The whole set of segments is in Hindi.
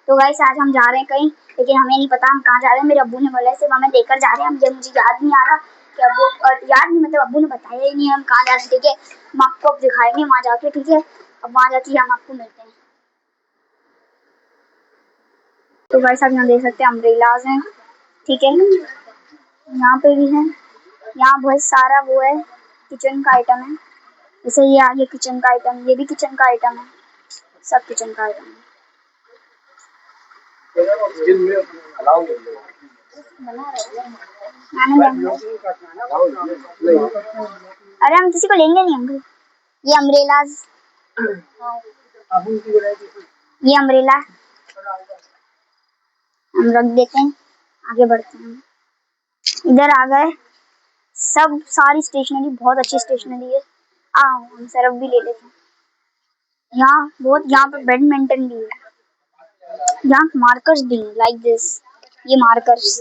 तो गाइस आज हम जा रहे हैं कहीं, लेकिन हमें नहीं पता हम कहाँ जा रहे हैं। मेरे अब्बू ने बोला सिर्फ हमें देकर जा रहे हैं। मुझे याद नहीं आ रहा कि अब्बू, और याद नहीं मतलब अब्बू ने बताया ही नहीं हम कहाँ जा रहे हैं। ठीक है, हम आपको अब दिखाएंगे वहाँ जाके। ठीक है, अब वहाँ जाके हम आपको मिलते हैं। तो गाइस आप यहाँ देख सकते हैं अम्ब्रेलाज हैं। ठीक है, यहाँ पे भी है। यहाँ बहुत सारा वो है, किचन का आइटम है। जैसे ये आगे किचन का आइटम, ये भी किचन का आइटम है, सब किचन का आइटम है। अरे हम किसी को लेंगे नहीं अंकल। ये अम्ब्रेलाज, ये अम्ब्रेला हम रख देते हैं, आगे बढ़ते हैं। इधर आ गए, सब सारी स्टेशनरी, बहुत अच्छी स्टेशनरी है। हम सरफ भी ले लेते हैं। यहाँ बहुत, यहाँ पे बैडमिंटन भी है, यहाँ मार्कर्स भी है लाइक दिस। ये मार्कर्स,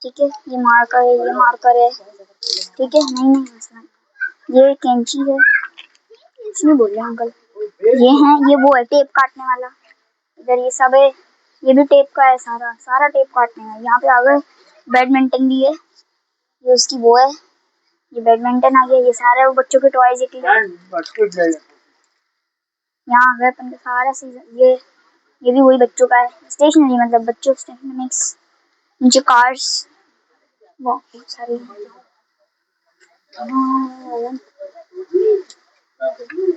ठीक है, ये मार्कर है, ये मार्कर है। ठीक है, नहीं हंसना। ये कैंची है, कुछ नहीं बोल रहे अंकल। ये है, ये वो है टेप काटने वाला। इधर ये सब है, ये भी टेप का है, सारा सारा टेप काटने का। यहाँ पे आ गए, बैडमिंटन भी है, ये उसकी वो है, ये बैडमिंटन आ गया। ये सारे वो बच्चों के टॉयज है। यहाँ आ गए अपन का सारा सीजन। ये भी वही बच्चों का है, स्टेशनरी मतलब बच्चों स्टेशनरी मिक्स। नीचे कार्स बहुत सारी।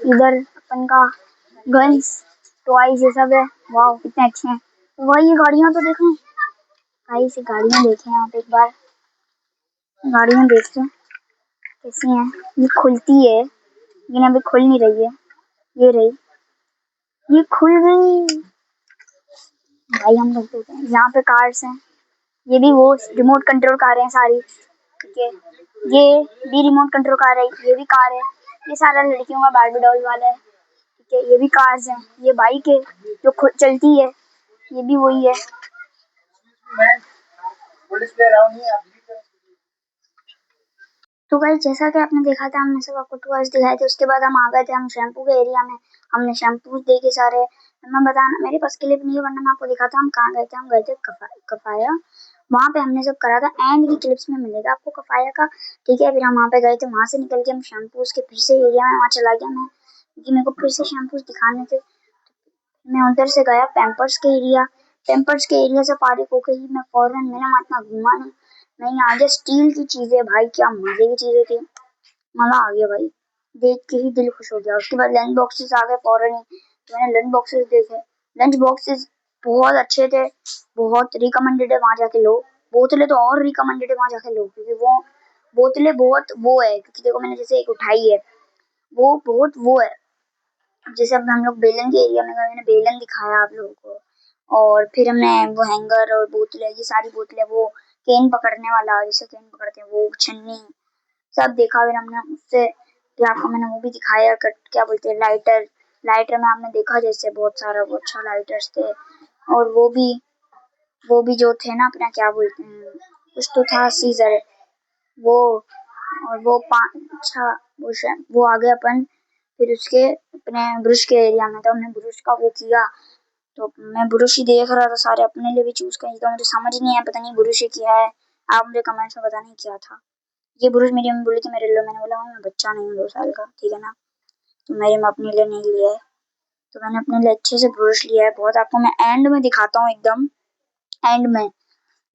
इधर अपन का गन्स, टॉयज, ये सब है। वाह कितने अच्छे हैं। वही गाड़ियां तो देखें, कई सी गाड़ियां देखें यहाँ पे एक बार। गाड़ियां देखें कैसी हैं। ये खुलती है लेकिन अभी खुल नहीं रही है। ये रही, ये खुल गई भाई। हम लोग देते हैं, यहाँ पे कार्स हैं। ये भी वो रिमोट कंट्रोल कार है सारी। ठीक है, ये भी रिमोट कंट्रोल कार है, ये भी कार है। ये सारा लड़कियों का बार्बी डॉल वाला है। ठीक है, ये भी कार्स हैं। ये बाइक है जो खुद चलती है, ये भी वही है। तो गाइस जैसा कि आपने देखा था, हमने सब आपको टूल्स दिखाए थे। उसके बाद हम आ गए थे हम शैम्पू के एरिया में। हमने शैम्पू देखे सारे। मैं बताना, मेरे पास क्लिप नहीं है वरना मैं आपको दिखाता। हम कहाँ गए थे, हम गए थे कफाया। वहाँ पे हमने सब करा था। एंड की क्लिप्स में मिलेगा आपको कफाया का। ठीक है, फिर हम वहाँ पे गए थे। वहाँ से निकल के हम शैम्पूज के फिर से एरिया में वहाँ चला गया मैं, क्योंकि मेरे को फिर से शैम्पूज दिखाने थे। मैं उधर से गया पैम्पर्स के एरिया। पैम्पर्स के एरिया से पारी को ही मैं फौरन, मैंने वहाँ इतना घूमा नहीं। नहीं, आगे स्टील की चीजें भाई, क्या मजे की चीजें थी। मजा आ गया भाई, देख के ही दिल खुश हो गया। उसके बाद लंच बॉक्सेस आ गए फौरन ही। तो मैंने लंच बॉक्सेस देखे। लंच बॉक्सेस बहुत अच्छे थे, बहुत रिकमेंडेड है वहाँ जाके लो। बोतलें तो और रिकमेंडेड है वहाँ जाके लो, क्योंकि वो बोतलें बहुत वो है। क्योंकि देखो मैंने जैसे एक उठाई है, वो बहुत वो है। जैसे अब हम लोग बेलन के एरिया में गए, मैंने बेलन दिखाया आप लोगों को। और फिर हमने वो हैंगर और बोतलें, ये सारी बोतलें, वो केन पकड़ने वाला, जैसे केन पकड़ते हैं वो, छन्नी, सब देखा। फिर हमने उससे, फिर आपको मैंने वो भी दिखाया, क्या बोलते हैं, लाइटर। लाइटर में आपने देखा जैसे बहुत सारा वो अच्छा लाइटर्स थे। और वो भी जो थे ना, अपना क्या बोलते हैं, कुछ तो था, सीजर वो। और वो अच्छा वो आ गया अपन। फिर उसके अपने ब्रश के एरिया में, तो हमने ब्रश का वो किया। तो मैं ब्रश ही देख रहा था सारे, अपने लिए भी चूज करी। तो मुझे समझ नहीं आया, पता नहीं ब्रश क्या है। आप मुझे कमेंट्स में बताना क्या था। ये ब्रश मेरी मम्मी बोली थी मेरे लिए। मैंने बोला मैं बच्चा नहीं हूँ 2 साल का, ठीक है ना, तो मेरी माँ अपने लिए नहीं लिया है। तो मैंने अपने लिए अच्छे से ब्रश लिया है बहुत। आपको मैं एंड में दिखाता हूँ, एकदम एंड में।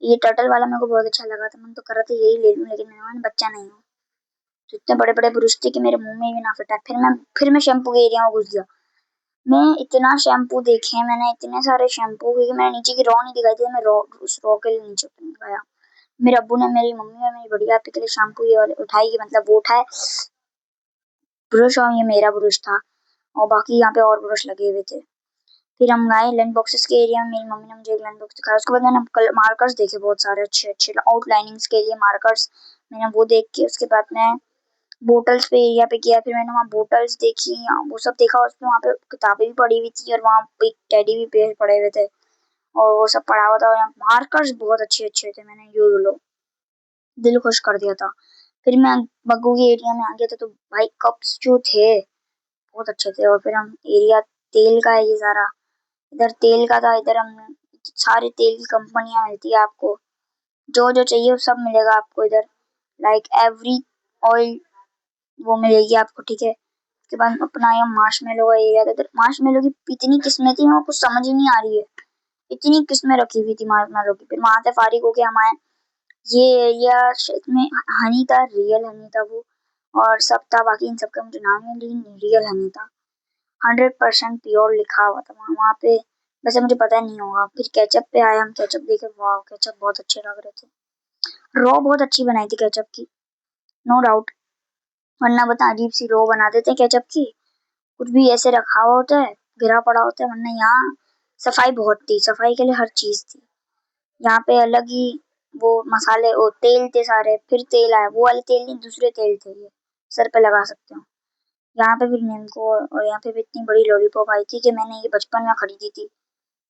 ये टर्टल वाला मेरे को बहुत अच्छा लगा था, मन तो कर रहा था यही ले लूं, लेकिन मैं बच्चा नहीं हूँ। तो इतने बड़े बड़े ब्रश थे कि मेरे मुंह में भी ना फिटा। फिर मैं शैम्पू के एरिया में घुस गया। मैं इतना शैम्पू देखे मैंने, इतने सारे शैम्पू, क्योंकि मैंने नीचे की रॉ नहीं दिखाई थी। मैं उस रॉ के लिए नीचे गया। मेरे अब्बू ने, मेरी मम्मी और मेरी बढ़िया आपके लिए शैम्पू ये वाले उठाई, मतलब वो उठाए ब्रश, और ये मेरा ब्रश था। और बाकी यहाँ पे और ब्रश लगे हुए थे। फिर हम गए लंच बॉक्सेस के एरिया में। मेरी मम्मी ने मुझे एक लंच बॉक्स दिखाया। उसके बाद मैंने मार्कर्स देखे बहुत सारे अच्छे अच्छे आउटलाइनिंग्स के लिए मार्कर्स। मैंने वो देख के, उसके बाद मैं बोटल्स पे एरिया पे किया। फिर मैंने वहाँ बोटल्स देखी, वो सब देखा। उसमें वहाँ पे किताबें भी पड़ी हुई थी, और वहाँ पे एक टेडी भी पेड़ पड़े हुए थे, और वो सब पड़ा हुआ था। और मार्कर्स बहुत अच्छे अच्छे थे, मैंने यूज लो, दिल खुश कर दिया था। फिर मैं बग्गू के एरिया में आ गया था। तो भाई कप्स जो थे बहुत अच्छे थे। और फिर हम एरिया तेल का है ये सारा, इधर तेल का था, इधर हम सारे तेल की कंपनियां मिलती है आपको, जो जो चाहिए वो सब मिलेगा आपको इधर। लाइक एवरी ऑयल वो मिलेगी आपको, ठीक है। उसके बाद अपना यहाँ मार्शमेलो का एरिया था, इधर मार्शमेलो की इतनी किस्में थी, मेरे को कुछ समझ ही नहीं आ रही है, इतनी किस्में रखी हुई थी मार्शमेलो की। फिर वहां से फारिग होके हम आए, ये एरिया में हनी था, रियल हनी था वो, और सब था, बाकी इन सबका मुझे नाम नहीं, लेकिन रियल हनी था, 100% प्योर लिखा हुआ था वहाँ पे। वैसे मुझे पता नहीं होगा। फिर केचप पे आए हम, केचप देखे, वाह केचप बहुत अच्छे लग रहे थे, रो बहुत अच्छी बनाई थी केचप की, नो डाउट। वरना बता अजीब सी रो बना देते हैं केचप की, कुछ भी ऐसे रखा हुआ होता है, गिरा पड़ा होता है। वरना यहाँ सफाई बहुत थी, सफाई के लिए हर चीज थी यहाँ पे। अलग ही वो मसाले, वो तेल थे सारे, फिर तेल आया, वो वाले तेल नहीं, दूसरे तेल थे, ये सर पे लगा सकते हो। यहाँ पे भी नींबू, और यहाँ पे भी इतनी बड़ी लॉलीपॉप आई थी कि मैंने ये बचपन में खरीदी थी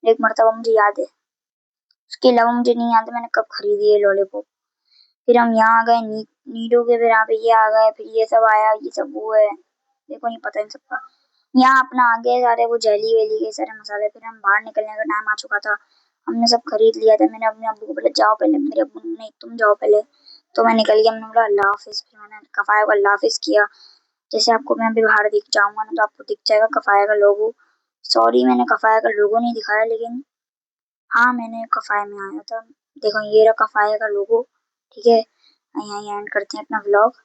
एक मरतबा, मुझे याद है। उसके अलावा मुझे नहीं याद है मैंने कब खरीदी है लॉलीपॉप। फिर हम यहाँ आ गए नीडो के, फिर यहाँ पे ये आ गए, फिर ये सब आया, ये सब वो है, देखो नहीं पता इन सबका। यहाँ अपना आ गए सारे वो जेली वेली के सारे मसाले। फिर हम बाहर निकलने का टाइम आ चुका था, हमने सब खरीद लिया था। मैंने अपने अब्बू को बोला जाओ पहले, मेरे अब्बू ने नहीं तुम जाओ पहले, तो मैं निकल गया। मैंने बोला अल्लाह हाफिज, फिर मैंने कफाया को अल्लाह हाफिज किया। जैसे आपको मैं अभी बाहर दिख जाऊंगा ना, तो आपको दिख जाएगा कफाया का लोगो। सॉरी मैंने कफाया का लोगो नहीं दिखाया, लेकिन हाँ मैंने कफाया में आया था। देखो ये रहा कफाया का लोगो, ठीक है। यहाँ एंड करते हैं अपना व्लॉग।